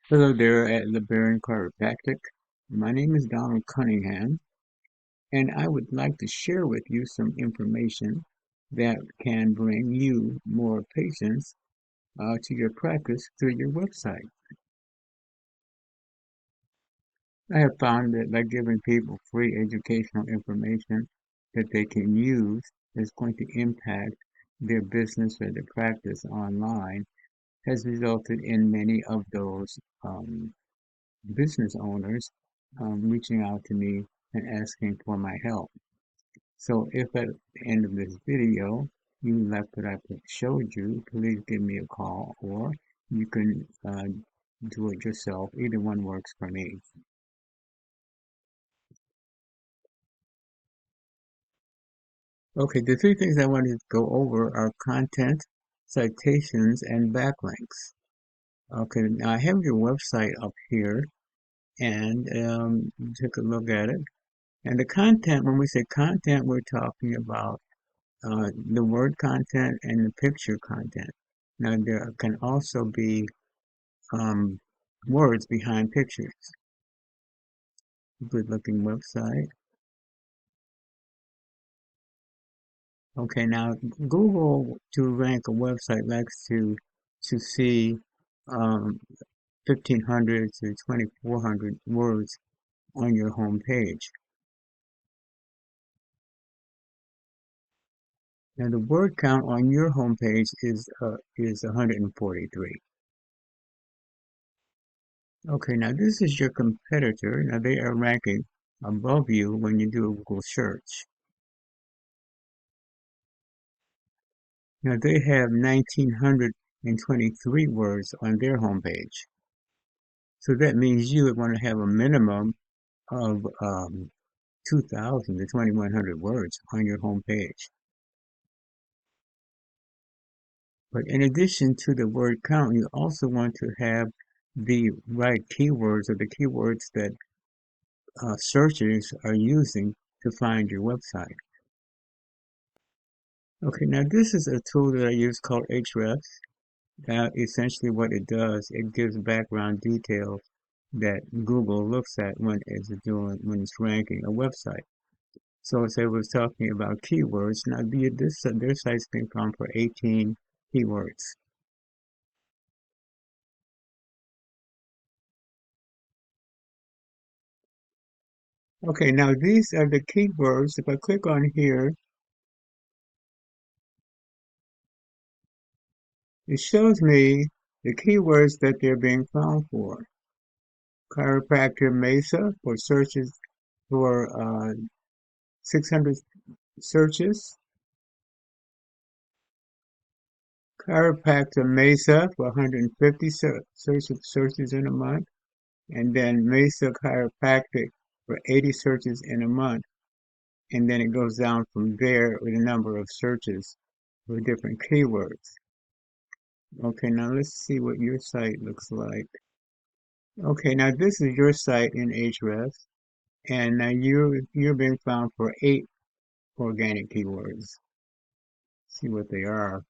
Hello there at LeBaron Chiropractic. My name is Donald Cunningham, and I would like to share with you some information that can bring you more patients to your practice through your website. I have found that by giving people free educational information that they can use is going to impact their business or their practice online has resulted in many of those business owners reaching out to me and asking for my help. So if at the end of this video you like what I showed you, please give me a call or you can do it yourself. Either one works for me. Okay, the three things I wanted to go over are content, citations, and backlinks. Okay, now I have your website up here and take a look at it. And the content, when we say content, we're talking about the word content and the picture content. Now, there can also be um, words behind pictures. Good looking website. Okay, now Google to rank a website likes to see 1,500 to 2,400 words on your home page. Now, the word count on your home page is 143. Okay, now this is your competitor. Now they are ranking above you when you do a Google search. Now they have 1,923 words on their homepage. So that means you would want to have a minimum of 2,000 to 2,100 words on your homepage. But in addition to the word count, you also want to have the right keywords or the keywords that searchers are using to find your website. Okay, now this is a tool that I use called Ahrefs. Essentially what it does, it gives background details that Google looks at when it's ranking a website. So as I was talking about keywords, now their site's been found for 18 keywords. Okay, now these are the keywords. If I click on here, it shows me the keywords that they're being found for. Chiropractor Mesa for searches for 600 searches. Chiropractor Mesa for 150 searches in a month. And then Mesa Chiropractic for 80 searches in a month. And then it goes down from there with a number of searches for different keywords. Okay, now let's see what your site looks like. Okay, now this is your site in Ahrefs, and now you're being found for 8 organic keywords. See what they are.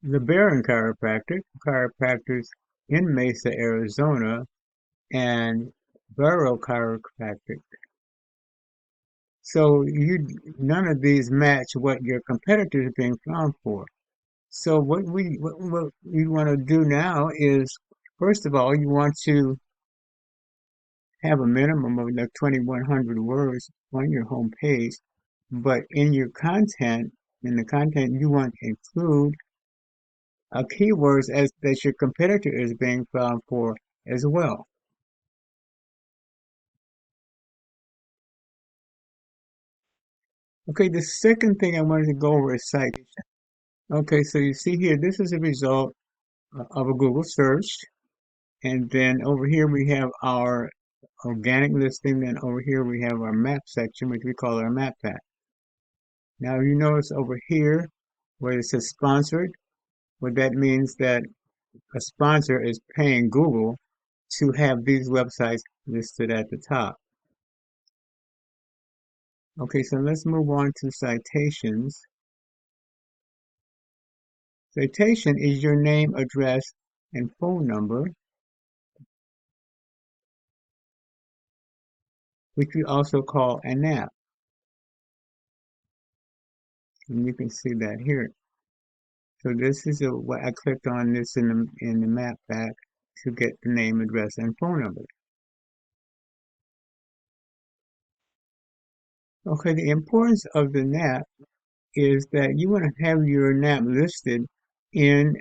LeBaron chiropractors in Mesa, Arizona, and Burrow Chiropractic. So none of these match what your competitors are being found for. So what we want to do now is, first of all, you want to have a minimum of like 2,100 words on your home page, but in the content, you want to include keywords as that your competitor is being found for as well. Okay, the second thing I wanted to go over is citation. Okay, so you see here, this is a result of a Google search. And then over here we have our organic listing. Then over here we have our map section, which we call our map pack. Now you notice over here where it says sponsored, what that means that a sponsor is paying Google to have these websites listed at the top. Okay, so let's move on to citations. Citation is your name, address, and phone number, which we also call a NAP. And you can see that here. So this is what I clicked on this in the map back to get the name, address, and phone number. Okay, the importance of the NAP is that you want to have your NAP listed in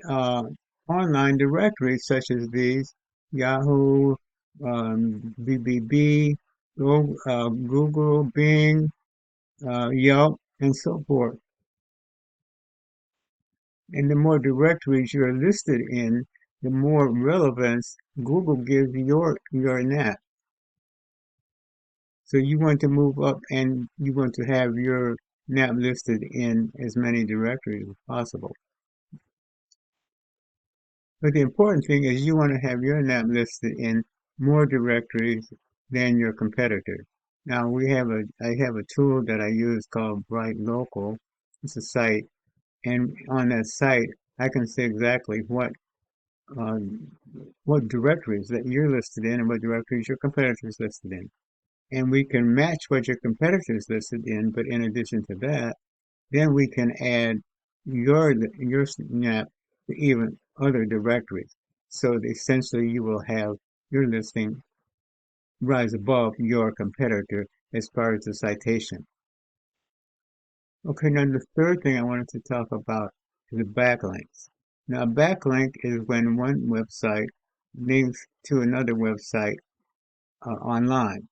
online directories such as these: Yahoo, BBB, Google, Bing, Yelp, and so forth. And the more directories you're listed in, the more relevance Google gives your NAP. So you want to move up and you want to have your NAP listed in as many directories as possible. But the important thing is you want to have your NAP listed in more directories than your competitor. Now I have a tool that I use called Bright Local. It's a site, and on that site I can see exactly what directories that you're listed in and what directories your competitor is listed in. And we can match what your competitor is listed in, but in addition to that, then we can add your snap to even other directories. So essentially you will have your listing rise above your competitor as far as the citation. Okay, now the third thing I wanted to talk about is the backlinks. Now, a backlink is when one website links to another website online.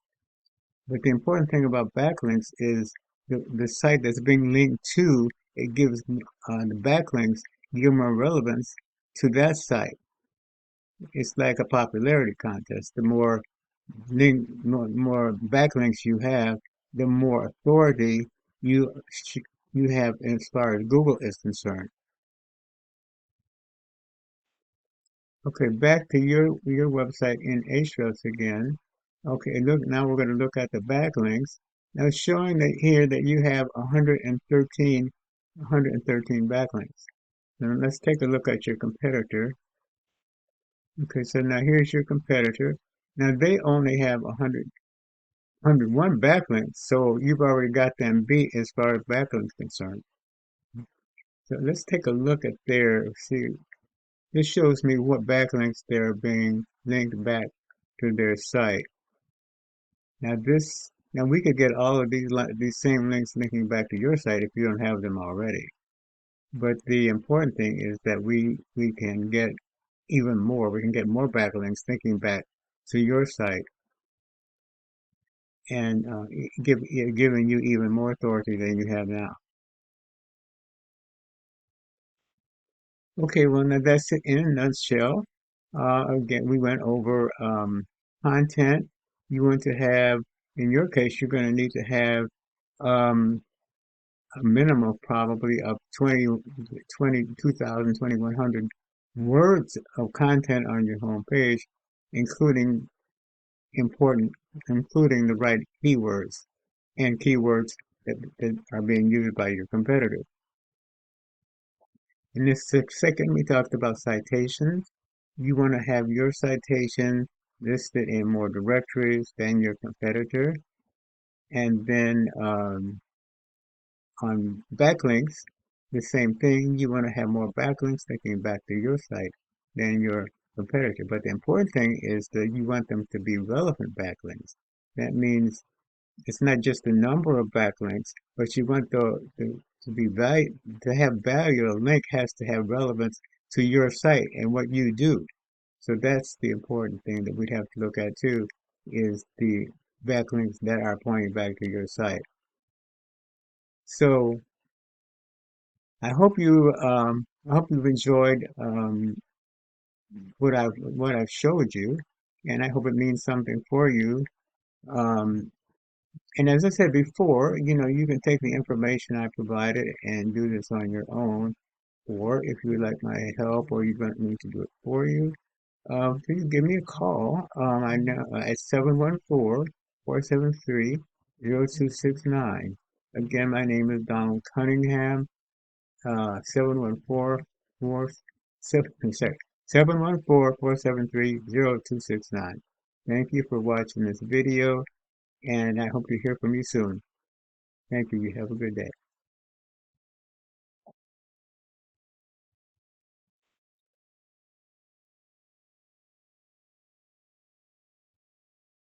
But the important thing about backlinks is the site that's being linked to, it gives the backlinks give more relevance to that site. It's like a popularity contest. The more backlinks you have, the more authority you you have as far as Google is concerned. Okay, back to your website in Ahrefs again. Okay, look, now we're going to look at the backlinks. Now it's showing that here that you have 113 backlinks. Now let's take a look at your competitor. Okay, so now here's your competitor. Now they only have 101 backlinks, so you've already got them beat as far as backlinks concerned. So let's take a look at see, this shows me what backlinks they're being linked back to their site. Now we could get all of these same links linking back to your site if you don't have them already. But the important thing is that we can get even more. We can get more backlinks linking back to your site and giving you even more authority than you have now. Okay, well now that's it in a nutshell. Again, we went over content. You want to have, in your case, you're going to need to have um, a minimum probably of 2,100 words of content on your home page, including important, including the right keywords and keywords that are being used by your competitor. In this second, we talked about citations. You want to have your citation listed in more directories than your competitor. And then on backlinks, the same thing. You want to have more backlinks linking back to your site than your competitor. But the important thing is that you want them to be relevant backlinks. That means it's not just the number of backlinks, but you want to be value to have value. A link has to have relevance to your site and what you do. So that's the important thing that we'd have to look at too, is the backlinks that are pointing back to your site. So I hope you've enjoyed what I've showed you, and I hope it means something for you. Um, And as I said before, you know, you can take the information I provided and do this on your own. Or if you would like my help or you want me to do it for you, please give me a call. I know at 714-473-0269. Again, my name is Donald Cunningham, 714 714-473-0269. Thank you for watching this video, and I hope to hear from you soon. Thank you. You have a good day.